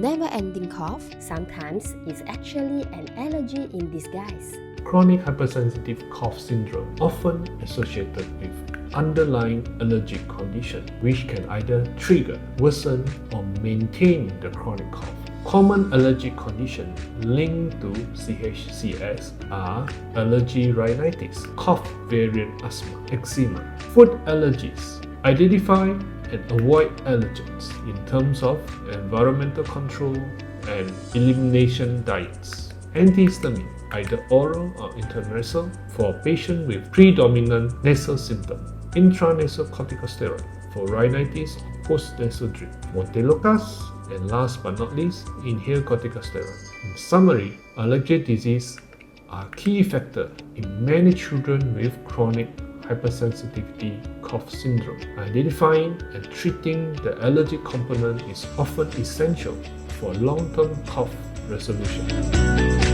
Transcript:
never-ending cough, sometimes it's actually an allergy in disguise. Chronic hypersensitive cough syndrome, often associated with underlying allergic condition, which can either trigger, worsen, or maintain the chronic cough. Common allergic conditions linked to CHCS are allergy rhinitis, cough variant asthma, eczema, food allergies. Identify and avoid allergens in terms of environmental control and elimination diets. Antihistamine, either oral or intranasal, for patients with predominant nasal symptoms. Intranasal corticosteroid for rhinitis or post-nasal drip. Montelukast, and last but not least, inhaled corticosteroid. In summary, allergic disease are a key factor in many children with chronic hypersensitivity cough syndrome. Identifying and treating the allergic component is often essential for long-term cough resolution.